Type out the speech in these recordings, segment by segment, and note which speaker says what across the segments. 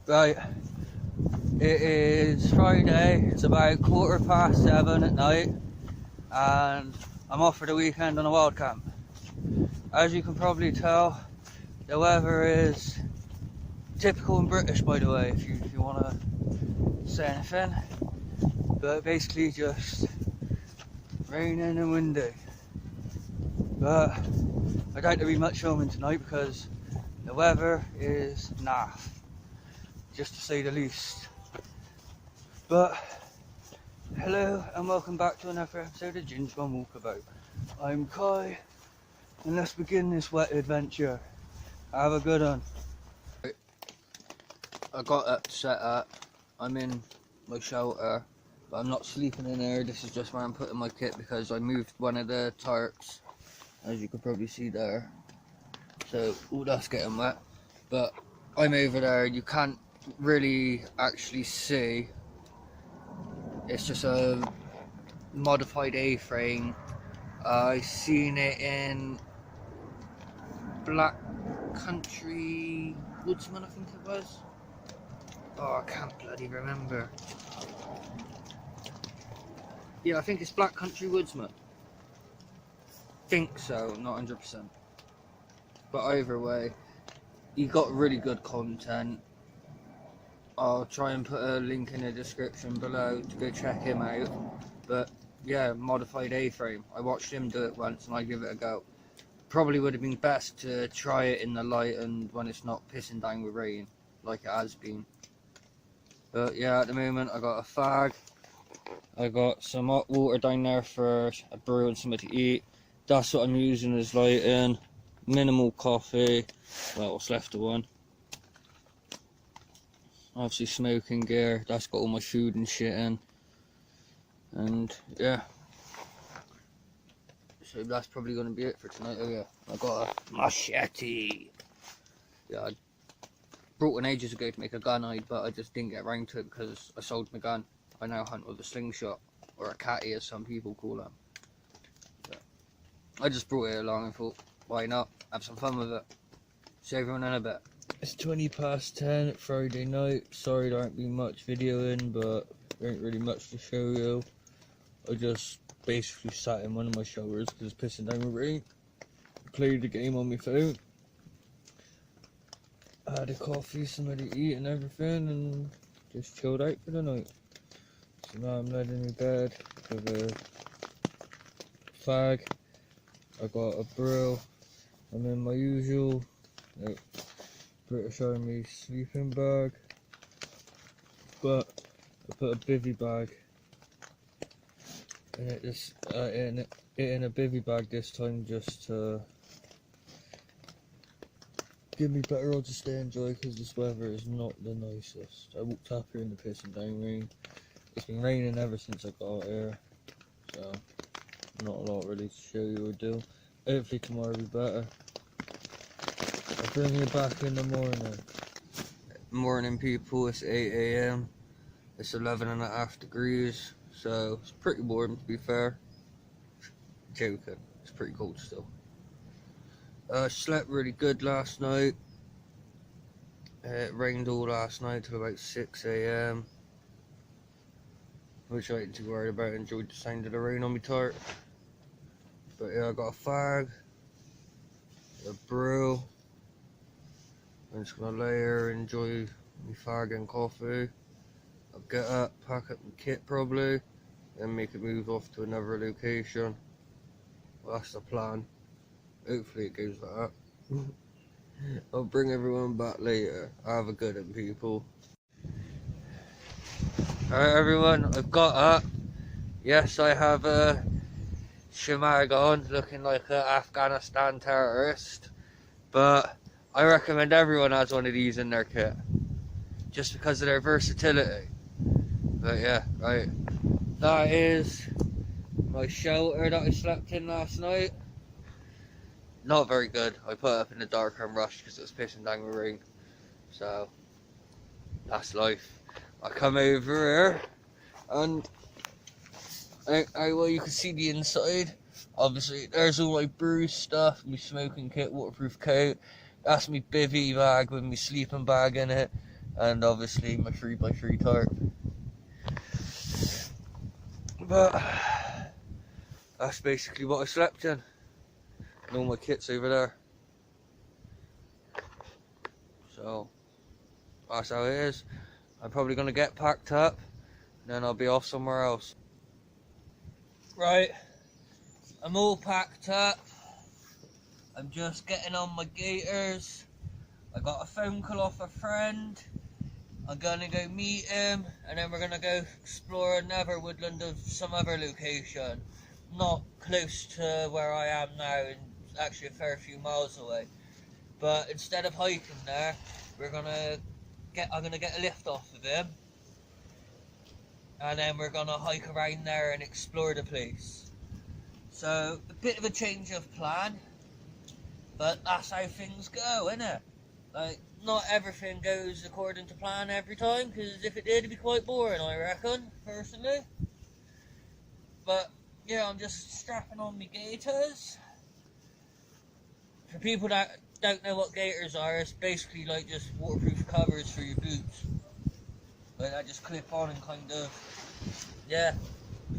Speaker 1: Right, it is Friday, it's about 7:15 at night, and I'm off for the weekend on a wild camp. As you can probably tell, the weather is typical and British, by the way, if you want to say anything, but basically just raining and windy. But I doubt there'll be much filming tonight because the weather is naff, just to say the least. But hello and welcome back to another episode of Ginge One Walkabout. I'm Kai, and let's begin this wet adventure. Have a good one. I got up set up. I'm in my shelter, but I'm not sleeping in there. This is just where I'm putting my kit because I moved one of the tarps, as you can probably see there. So all that's getting wet, but I'm over there. You can't really actually see. It's just a modified A-frame. I seen it in Black Country Woodsman, I think it was. Oh, I can't bloody remember. Yeah, I think it's Black Country Woodsman. Think so, not 100%. But either way, you got really good content. I'll try and put a link in the description below to go check him out. But yeah, modified A-frame. I watched him do it once and I give it a go. Probably would have been best to try it in the light and when it's not pissing down with rain, like it has been. But yeah, at the moment I got a fag. I got some hot water down there for a brew and something to eat. That's what I'm using as lighting. Minimal coffee. Well, what's left of one. Obviously smoking gear, that's got all my food and shit in. And yeah, so that's probably going to be it for tonight. Oh yeah, I got a machete. Yeah, I brought one ages ago to make a gun hide, but I just didn't get around to it because I sold my gun. I now hunt with a slingshot, or a catty as some people call them. So I just brought it along and thought, why not, have some fun with it. See everyone in a bit. It's 10:20 Friday night. Sorry there ain't been much videoing, but there ain't really much to show you. I just basically sat in one of my showers because it's pissing down with rain. Played the game on my phone. I had a coffee, something to eat and everything, and just chilled out for the night. So now I'm laying in bed with a fag. I got a brew. I'm in my usual British Army sleeping bag, but I put a bivvy bag in it. In a bivvy bag this time, just to give me better odds to stay and dry because this weather is not the nicest. I walked up here in the pissing down rain. It's been raining ever since I got here, so not a lot really to show you or do. Hopefully tomorrow will be better. I'll bring you back in the morning. Morning people, it's 8 AM. It's 11.5 degrees, so it's pretty warm to be fair. Joking, it's pretty cold still. Slept really good last night. It rained all last night till about 6 AM. Which I ain't too worried about, enjoyed the sound of the rain on my tarp. But yeah, I got a fag, a brew. I'm just gonna lay here, enjoy my fag and coffee. I'll get up, pack up my kit probably, and make a move off to another location. Well, that's the plan. Hopefully it goes like that. I'll bring everyone back later. Have a good one, people. Alright everyone, I've got up. Yes, I have a shemag on, looking like an Afghanistan terrorist. But I recommend everyone has one of these in their kit, just because of their versatility. But yeah, right. That is my shelter that I slept in last night. Not very good. I put it up in the dark and rushed because it was pissing down with rain. So, that's life. I come over here and well, you can see the inside. Obviously, there's all my brew stuff, my smoking kit, waterproof coat. That's my bivvy bag with my sleeping bag in it. and obviously my 3x3 tarp. But that's basically what I slept in, and all my kit's over there. So that's how it is. I'm probably going to get packed up, and then I'll be off somewhere else. Right, I'm all packed up. I'm just getting on my gaiters. I got a phone call off a friend. I'm gonna go meet him, and then we're gonna go explore another woodland of some other location. Not close to where I am now, and actually a fair few miles away. But instead of hiking there, I'm gonna get a lift off of him, and then we're gonna hike around there and explore the place. So a bit of a change of plan, but that's how things go, innit? Like, not everything goes according to plan every time, because if it did, it'd be quite boring, I reckon, personally. But yeah, I'm just strapping on my gaiters. For people that don't know what gaiters are, it's basically like just waterproof covers for your boots. Like that just clip on and kind of, yeah,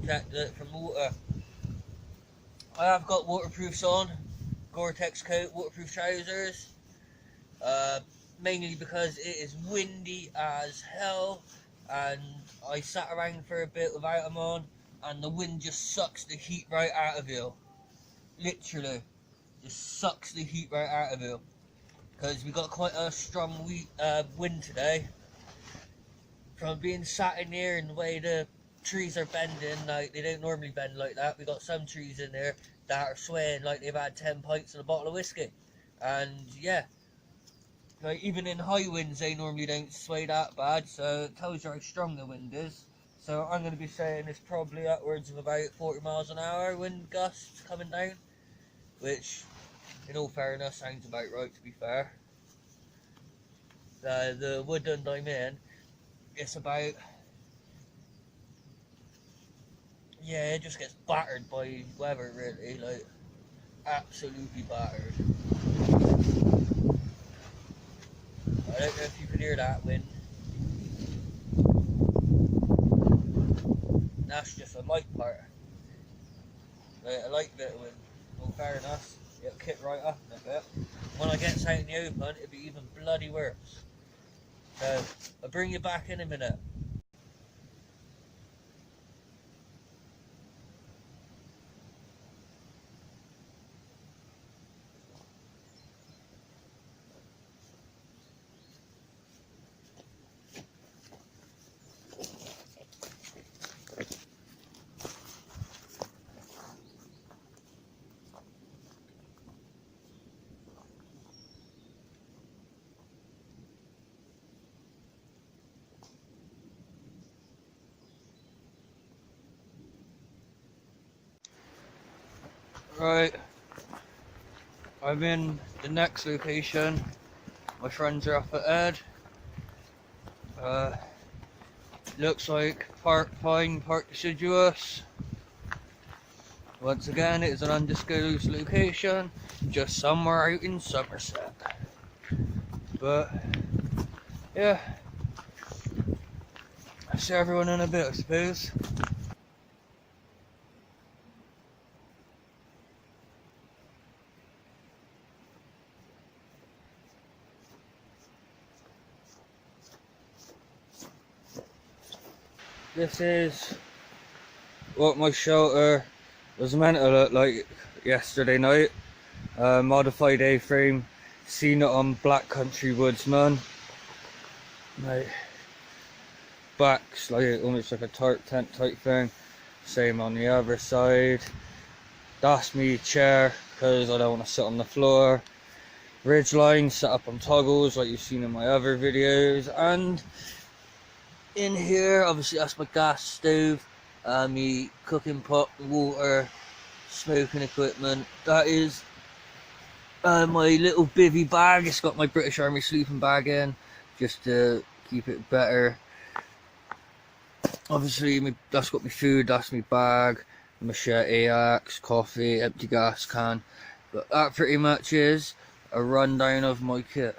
Speaker 1: protect it from water. I have got waterproofs on, Gore-Tex coat, waterproof trousers. Mainly because it is windy as hell, and I sat around for a bit without them on, and the wind just sucks the heat right out of you. Literally, just sucks the heat right out of you. Because we got quite a strong wind today. From being sat in here and the way the trees are bending, like they don't normally bend like that. We got some trees in there that are swaying like they've had 10 pints and a bottle of whiskey. And yeah, like even in high winds they normally don't sway that bad, so it tells you how strong the wind is. So I'm going to be saying it's probably upwards of about 40 miles an hour wind gusts coming down, which in all fairness sounds about right, to be fair. The woodland I'm in, it's about, yeah, it just gets battered by weather, really, like absolutely battered. I don't know if you can hear that wind. That's just a light part. Like a light bit of wind. Well, fair enough. It'll kick right up in a bit. When I get out in the open, it'll be even bloody worse. So I'll bring you back in a minute. Right, I'm in the next location. My friends are up at Ed. Looks like part pine, part deciduous. Once again, it is an undisclosed location, just somewhere out in Somerset. But yeah, I'll see everyone in a bit, I suppose. This is what my shelter was meant to look like yesterday night. Modified A-frame, seen it on Black Country Woodsman. Like, back's like almost like a tarp tent type thing. Same on the other side. That's me chair because I don't want to sit on the floor. Ridgeline set up on toggles like you've seen in my other videos, and in here obviously that's my gas stove, me cooking pot, water, smoking equipment. That is my little bivvy bag. It's got my British Army sleeping bag in just to keep it better. Obviously that's got my food, that's my bag, machete, axe, coffee, empty gas can. But that pretty much is a rundown of my kit.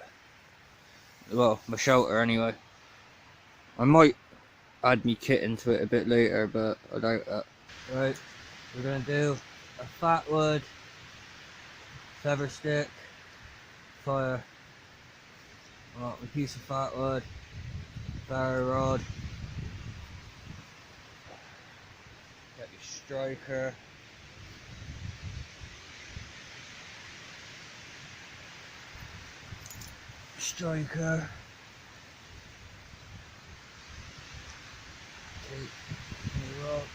Speaker 1: Well, my shelter anyway. I might add my kit into it a bit later, but I doubt that. Right, we're gonna do a fat wood, feather stick, fire, a piece of fat wood, ferro rod, get your striker, take the rock,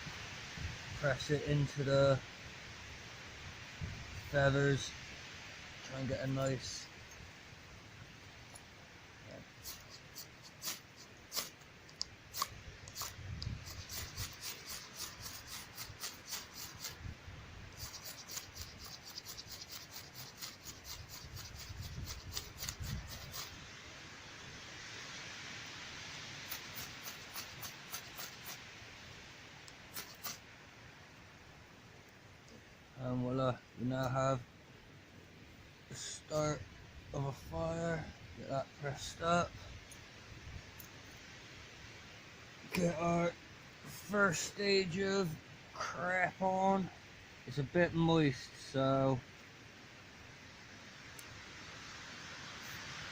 Speaker 1: press it into the feathers, try and get a nice and voila, we now have the start of a fire. Get that pressed up. Get our first stage of crap on. It's a bit moist, so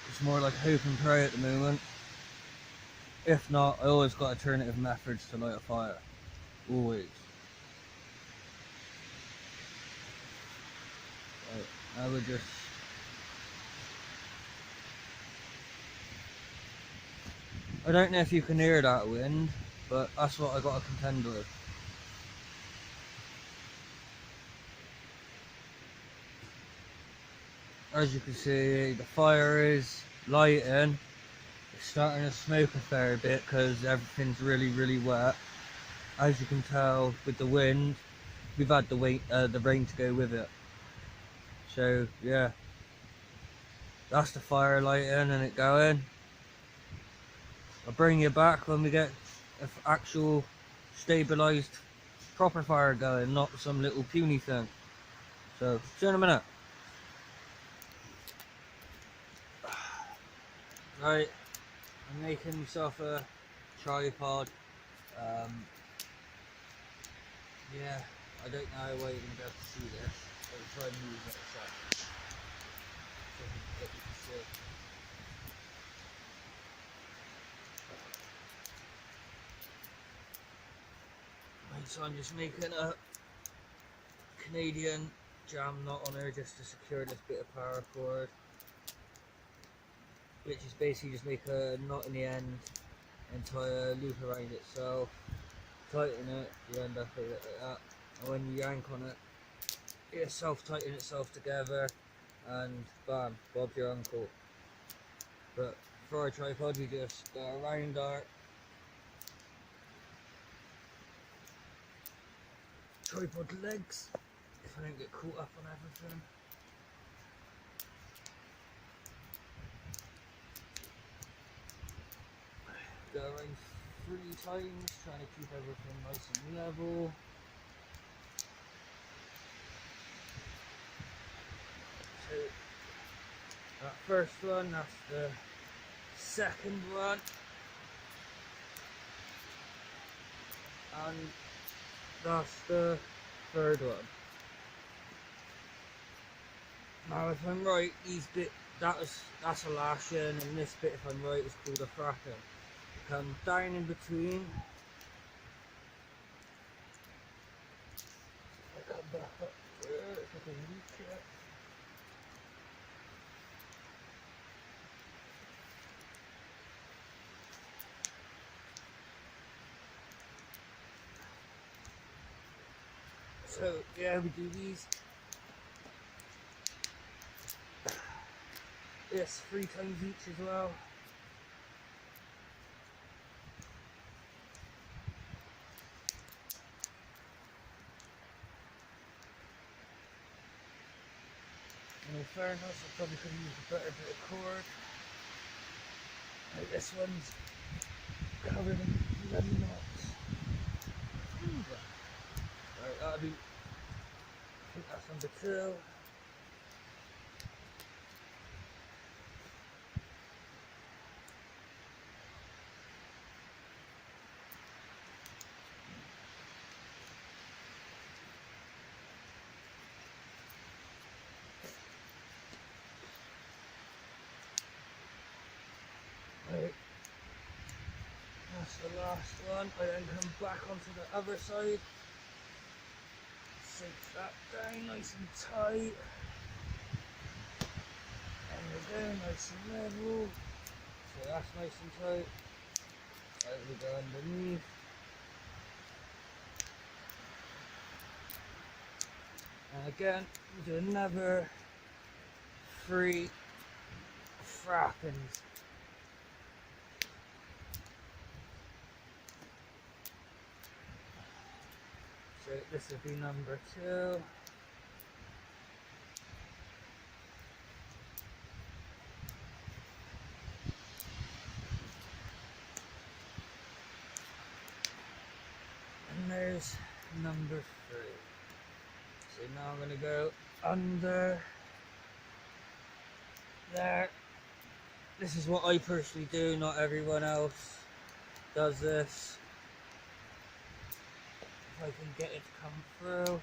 Speaker 1: it's more like hope and pray at the moment. If not, I always got alternative methods to light a fire. Always. Right, I would just I don't know if you can hear that wind, but that's what I got to contend with. As you can see, the fire is lighting. It's starting to smoke a fair bit because everything's really wet. As you can tell with the wind, we've had the rain to go with it. So yeah, that's the fire lighting and it going. I'll bring you back when we get an actual stabilised proper fire going, not some little puny thing. So see you in a minute. Right, I'm making myself a tripod. Yeah, I don't know how well you're going to be able to see this. I'll try and move it a sec. So you can get to see. Right, so I'm just making a Canadian jam knot on her just to secure this bit of paracord, which is basically just make a knot in the end and tie a loop around itself, tighten it, you end up with it like that, and when you yank on it, it self-tighten itself together and bam, Bob's your uncle. But for our tripod we just go around our tripod legs if I don't get caught up on everything. Go around 3 times, trying to keep everything nice and level. So that first one, that's the second one, and that's the third one. Now if I'm right, that's a lashing, and this bit, if I'm right, is called a frapping. Come down in between. I come back up there if I can reach it. So yeah, we do these. This 3 times each as well. In fairness, I probably could use a better bit of cord. Like this one's covered in bloody knots. Right, that'll be, I think that's number 2. Right. That's the last one. I then come back onto the other side. Sink that down nice and tight. And we're down nice and level. So that's nice and tight. Right, we go underneath. And again, we do another 3 frappings. So this would be number 2. And there's number 3. So now I'm going to go under there. This is what I personally do, not everyone else does this. If I can get it to come through.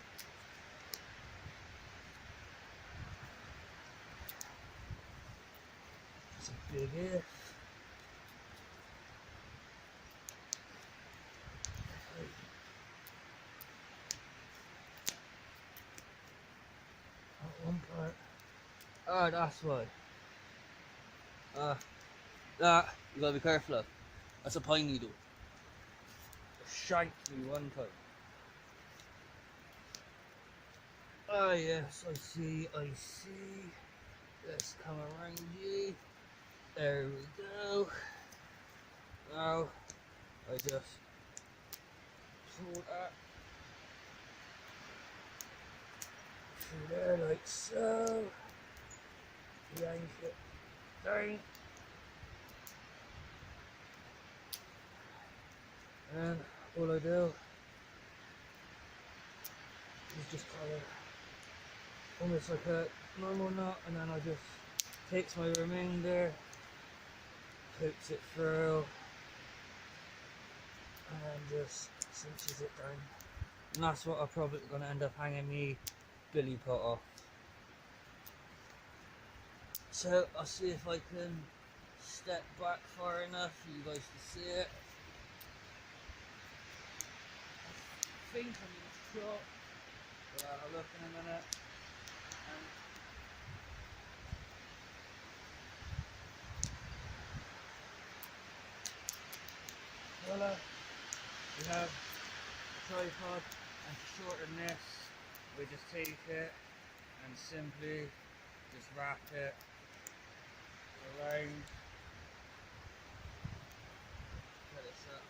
Speaker 1: It's a big if. One part. Oh, that's why. That you gotta be careful of. That's a pine needle. It shanked me one time. Oh yes, I see. Let's come around you. There we go. Now I just pull that through there like so. Yank it down. And all I do is just kind of almost like a normal knot, and then I just takes my remainder, pokes it through, and then just cinches it down. And that's what I'm probably going to end up hanging me billy pot off. So I'll see if I can step back far enough for you guys to see it. I think I'm in a shot, but I'll look in a minute. Voila, we have a tripod, and to shorten this, we just take it and simply just wrap it around. Put it at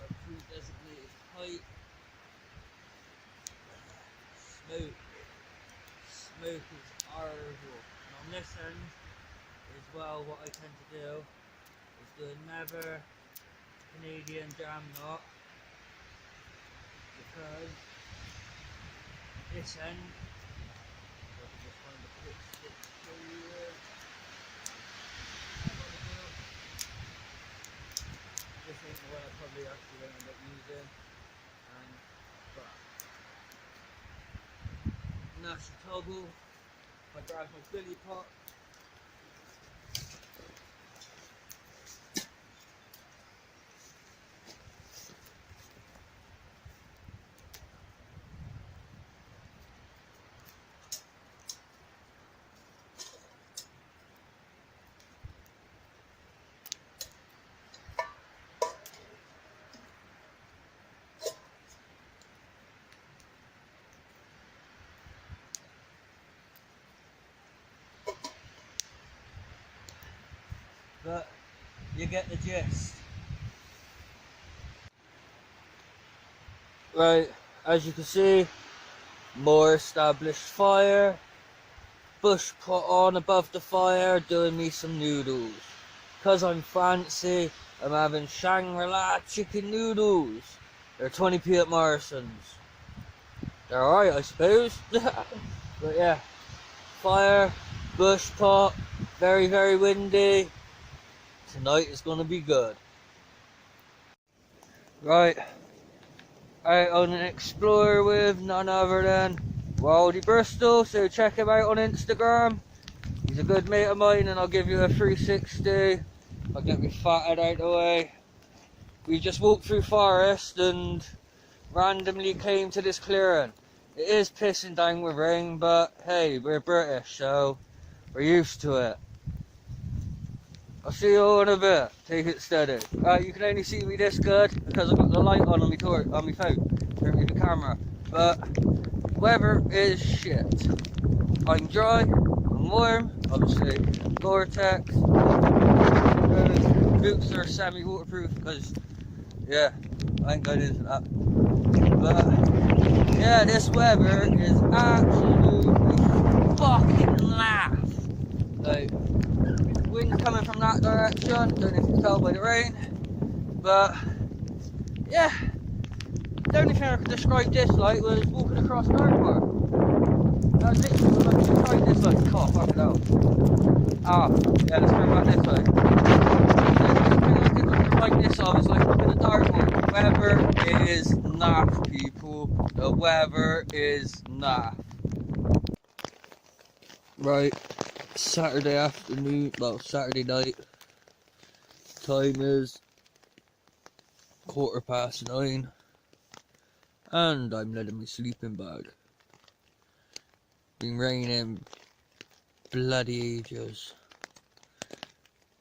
Speaker 1: our pre-designated height. Smoke is horrible. And on this end as well, what I tend to do is do another Canadian jam knot, because this end, if I can just find the quick stick for you there. This ain't the one I probably actually going to end up using, and that's the toggle. I grab my billy pot. But you get the gist. Right, as you can see, more established fire, bush pot on above the fire, doing me some noodles. Cause I'm fancy, I'm having Shangri-La chicken noodles. They're 20p at Morrison's. They're alright, I suppose. But yeah, fire, bush pot, very, very windy. Tonight is going to be good. Right, out on an explorer with none other than Wildy Bristol, so check him out on Instagram. He's a good mate of mine, and I'll give you a 360 I'll get my fatted out of the way. We just walked through forest and randomly came to this clearing. It is pissing down with rain, but hey, we're British, so we're used to it. I'll see you all in a bit. Take it steady. You can only see me this good because I've got the light on my phone, turn the camera. But weather is shit. I'm dry, I'm warm, obviously Gore-Tex. Boots are semi-waterproof because, yeah, I ain't got into that. But yeah, this weather is absolutely fucking laugh. Like, wind coming from that direction, don't know if you can tell by the rain, but yeah, the only thing I could describe this like was walking across the airport. That's literally what I could describe this like. Oh, fuck it out. Ah, yeah, let's turn back this way. The only thing I could like this of is like looking at the airport. The weather is naff, people. The weather is naff. Right. Saturday afternoon, well, Saturday night. Time is 9:15, and I'm letting my sleeping bag. Been raining bloody ages.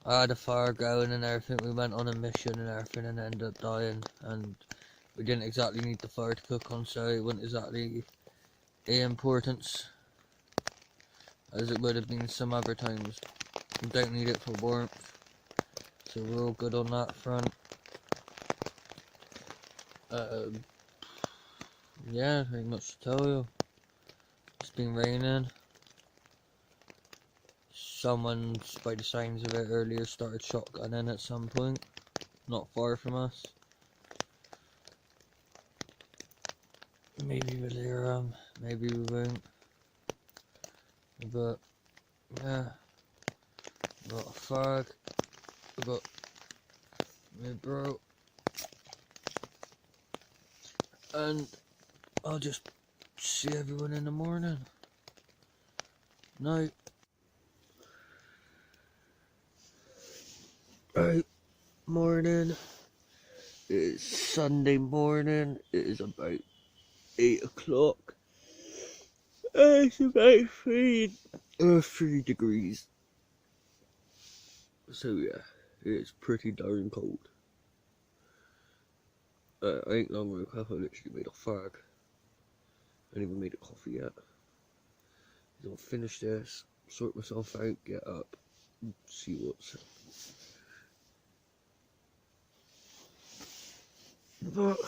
Speaker 1: I had a fire going and everything. We went on a mission and everything, and ended up dying. And we didn't exactly need the fire to cook on, so it wasn't exactly the importance as it would have been some other times. We don't need it for warmth, so we're all good on that front. Yeah, ain't much to tell you. It's been raining. Someone's, by the signs of it earlier, started shotgunning at some point, not far from us. Maybe we'll hear maybe we won't. But yeah, got a fag, I got my bro, and I'll just see everyone in the morning. Night. Right, morning. It is Sunday morning. It is about 8 o'clock. It's about 3 degrees. So yeah, it's pretty darn cold. I ain't long woke up. I literally made a fag. I ain't even made a coffee yet. I'll finish this, sort myself out, get up, and see what's up. But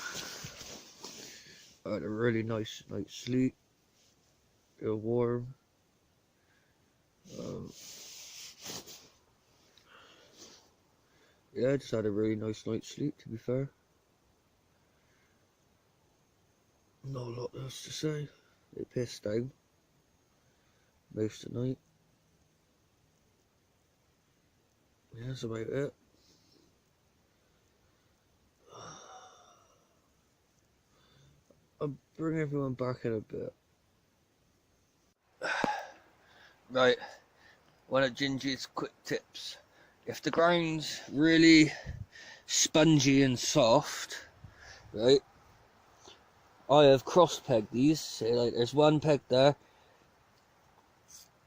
Speaker 1: I had a really nice night's sleep. It was warm. Yeah, I just had a really nice night's sleep, to be fair. Not a lot else to say. It pissed down most of the night. Yeah, that's about it. I'll bring everyone back in a bit. Right, one of Gingy's quick tips. If the ground's really spongy and soft, right, I have cross-pegged these. So like there's one peg there,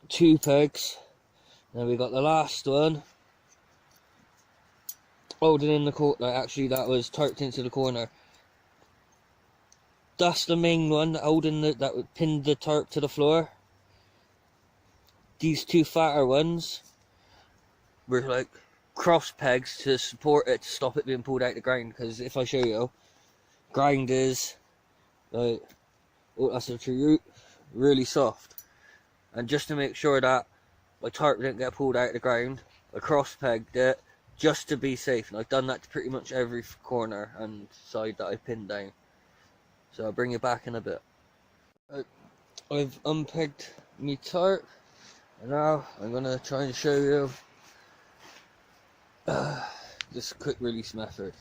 Speaker 1: 2 pegs, then we got the last one holding in the corner. Like actually that was tarped into the corner. That's the main one holding that would pin the tarp to the floor. These 2 fatter ones were like cross pegs to support it, to stop it being pulled out the ground. Because if I show you, ground is like, oh, that's a true root, really soft. And just to make sure that my tarp didn't get pulled out of the ground, I cross pegged it just to be safe. And I've done that to pretty much every corner and side that I pinned down. So I'll bring you back in a bit. I've unpegged my tarp, and now I'm gonna try and show you this quick release method.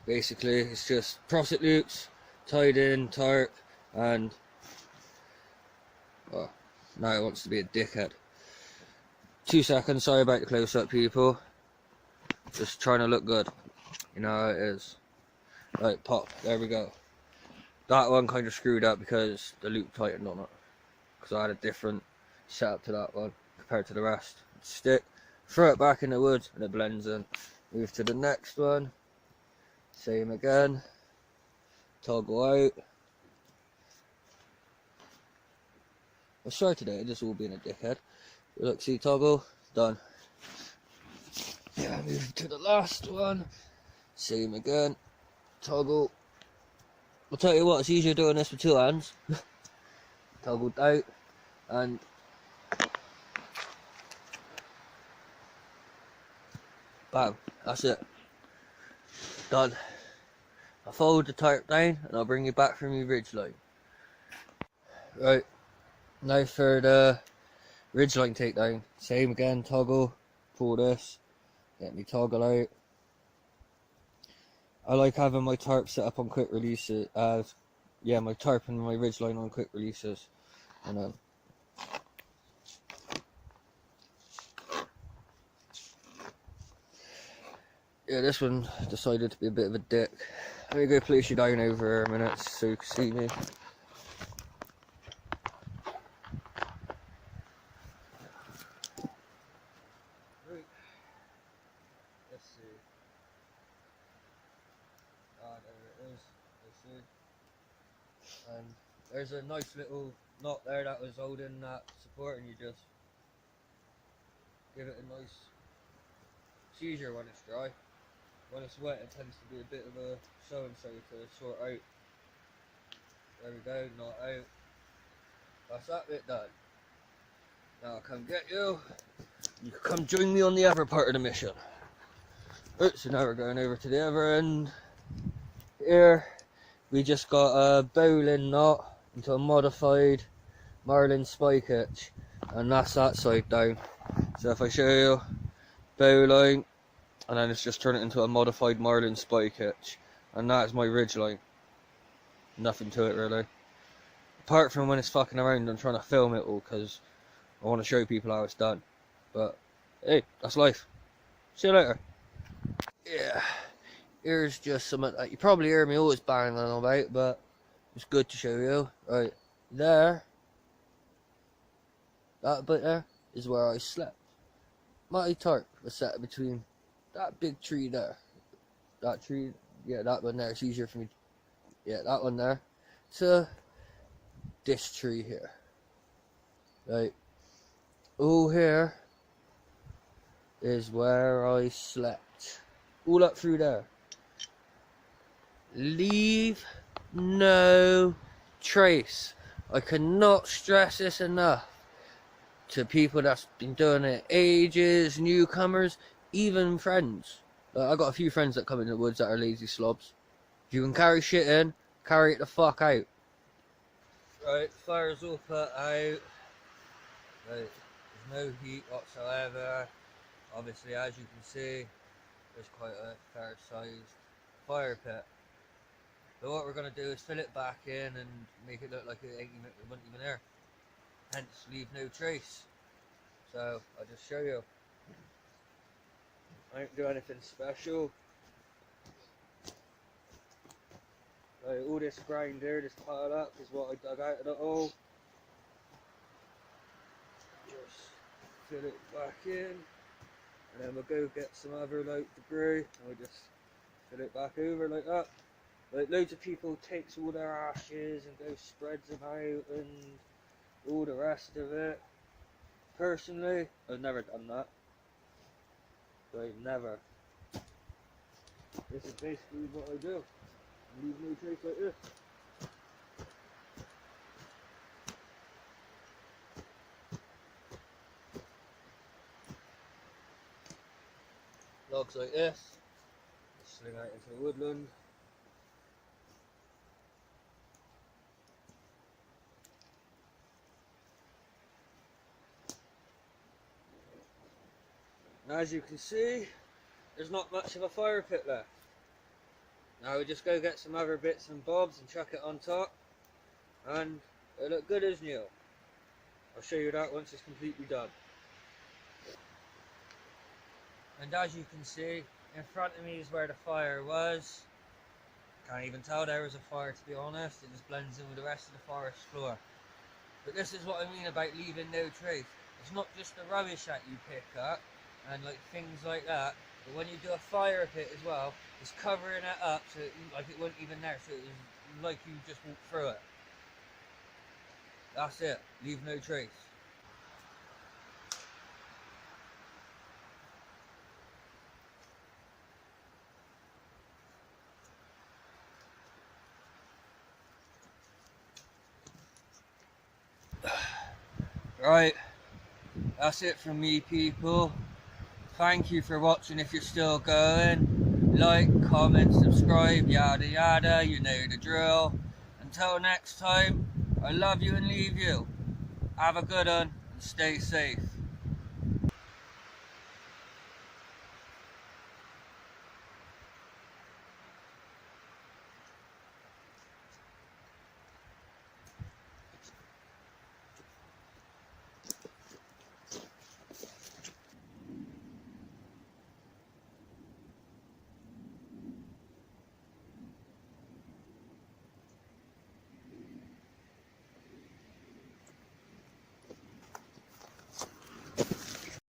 Speaker 1: Basically, it's just crosset loops, tied in tarp, and well, now it wants to be a dickhead. 2 seconds. Sorry about the close-up, people. Just trying to look good. You know how it is. Right, pop. There we go. That one kind of screwed up because the loop tightened on it. Because I had a different setup to that one compared to the rest. Stick, throw it back in the wood and it blends in. Move to the next one. Same again. Toggle out. I'm sorry today, I just all being a dickhead. Look, see, toggle, done. Yeah, move to the last one. Same again. Toggle. I'll tell you what, it's easier doing this with two hands. Toggled out and bam, that's it. Done. I'll fold the tarp down and I'll bring you back from your ridge line. Right, now for the ridge line takedown. Same again, toggle, pull this, get me toggle out. I like having my tarp set up on quick releases. Yeah, my tarp and my ridge line on quick releases. And yeah, this one decided to be a bit of a dick. Let me go place you down over a minute so you can see me. Right. Let's see. Ah, there it is. Let's see. And there's a nice little knot there that was holding that support, and you just give it a nice. It's easier when it's dry. When it's wet, it tends to be a bit of a so-and-so to sort out. There we go, knot out. That's that bit done. Now I'll come get you. You can come join me on the other part of the mission. Right, so now we're going over to the other end. Here, we just got a bowline knot into a modified Marlin spike hitch. And that's that side down. So if I show you, bowline, and then it's just turn it into a modified Marlin spike hitch, and that's my ridge line. Nothing to it really, apart from when it's fucking around and trying to film it all because I want to show people how it's done. But hey, that's life. See you later. Yeah, here's just something that you probably hear me always banging on about, but it's good to show you. Right there, that bit there is where I slept. My tarp was set between that big tree there. That tree, yeah, that one there. It's easier for me. Yeah, that one there. To this tree here. Right. All here is where I slept. All up through there. Leave no trace. I cannot stress this enough. To people that's been doing it ages, newcomers, even friends. I got a few friends that come in the woods that are lazy slobs. If you can carry shit in, carry it the fuck out. Right, fire's all put out. Right, there's no heat whatsoever. Obviously, as you can see, there's quite a fair sized fire pit. But what we're going to do is fill it back in and make it look like it wasn't even there. Hence, leave no trace. So, I'll just show you. I don't do anything special. Right, all this ground here, this pile up, is what I dug out of the hole. Just fill it back in, and then we'll go get some other like debris, and we'll just fill it back over like that. Like loads of people takes all their ashes and go spreads them out and all the rest of it. Personally, I've never done that. Like never. This is basically what I do. Leave no trace like this. Logs like this. Sling out into the woodland. And as you can see, there's not much of a fire pit left. Now we just go get some other bits and bobs and chuck it on top, and it'll look good as new. I'll show you that once it's completely done. And as you can see, in front of me is where the fire was. Can't even tell there was a fire, to be honest. It just blends in with the rest of the forest floor. But this is what I mean about leaving no trace. It's not just the rubbish that you pick up and like things like that, but when you do a fire pit as well, it's covering it up so like it wasn't even there, so it was like you just walked through it. That's it. Leave no trace. Right, that's it from me, people. Thank you for watching if you're still going. Like, comment, subscribe, yada yada, you know the drill. Until next time, I love you and leave you. Have a good one and stay safe.